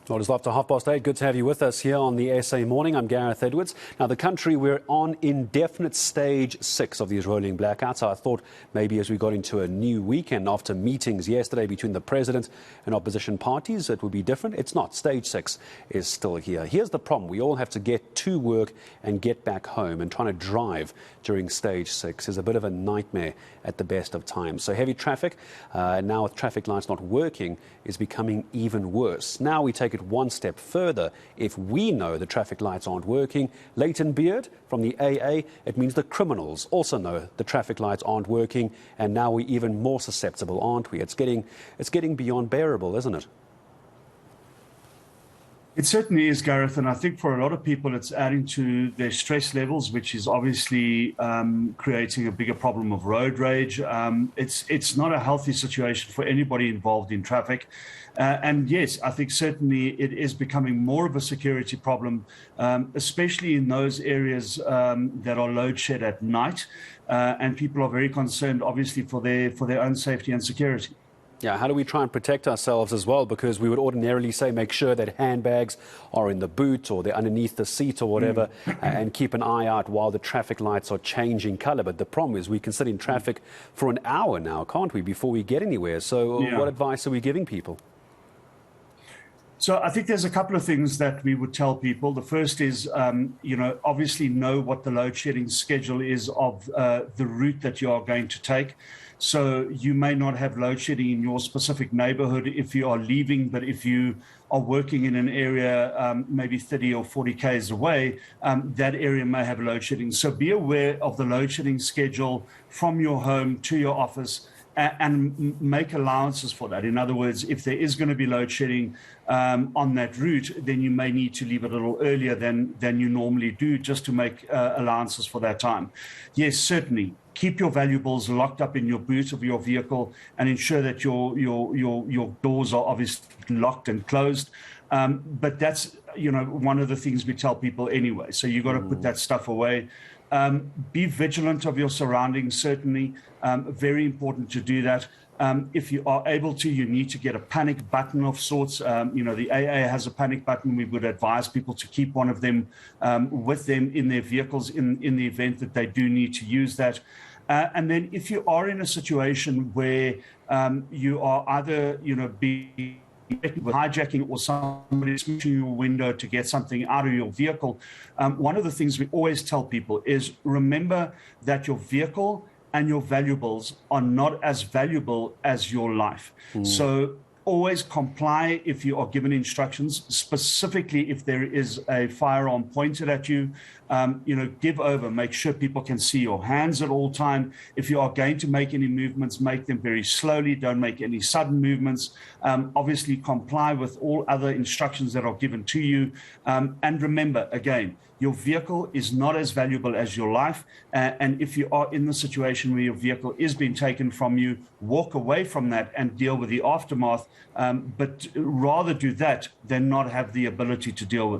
Well, it's after 8:30. Good to have you with us here on the SA Morning. I'm Gareth Edwards. Now, the country, we're on indefinite stage 6 of these rolling blackouts. I thought maybe as we got into a new weekend after meetings yesterday between the president and opposition parties, it would be different. It's not. Stage 6 is still here. Here's the problem. We all have to get to work and get back home, and trying to drive during stage 6 is a bit of a nightmare at the best of times. So heavy traffic, now with traffic lights not working, is becoming even worse. Now we take it one step further. If we know the traffic lights aren't working, Layton Beard from the AA, it means the criminals also know the traffic lights aren't working, and now we're even more susceptible, aren't we? It's getting beyond bearable, isn't it? It certainly is, Gareth, and I think for a lot of people it's adding to their stress levels, which is obviously creating a bigger problem of road rage. It's not a healthy situation for anybody involved in traffic. And yes, I think certainly it is becoming more of a security problem, especially in those areas that are load shed at night. And people are very concerned, obviously, for their own safety and security. Yeah, how do we try and protect ourselves as well? Because we would ordinarily say make sure that handbags are in the boot or they're underneath the seat or whatever, and keep an eye out while the traffic lights are changing colour. But the problem is we can sit in traffic for an hour now, can't we, before we get anywhere? So what advice are we giving people? So I think there's a couple of things that we would tell people. The first is, obviously know what the load shedding schedule is of the route that you are going to take. So you may not have load shedding in your specific neighborhood if you are leaving, but if you are working in an area maybe 30 or 40 k's away, that area may have load shedding. So be aware of the load shedding schedule from your home to your office, and make allowances for that. In other words, if there is going to be load shedding on that route, then you may need to leave a little earlier than you normally do, just to make allowances for that time. Yes, certainly. Keep your valuables locked up in your boot of your vehicle and ensure that your doors are obviously locked and closed. But that's, one of the things we tell people anyway. So you've got to put that stuff away. Be vigilant of your surroundings, certainly. Very important to do that. If you are able to, you need to get a panic button of sorts. The AA has a panic button. We would advise people to keep one of them with them in their vehicles in the event that they do need to use that. And then if you are in a situation where you are either, being with hijacking or somebody smashing your window to get something out of your vehicle, one of the things we always tell people is remember that your vehicle and your valuables are not as valuable as your life. So always comply if you are given instructions, specifically if there is a firearm pointed at you. Give over, make sure people can see your hands at all time. If you are going to make any movements, make them very slowly. Don't make any sudden movements. Obviously comply with all other instructions that are given to you. And remember, again, your vehicle is not as valuable as your life. And if you are in the situation where your vehicle is being taken from you, walk away from that and deal with the aftermath. But rather do that than not have the ability to deal with it.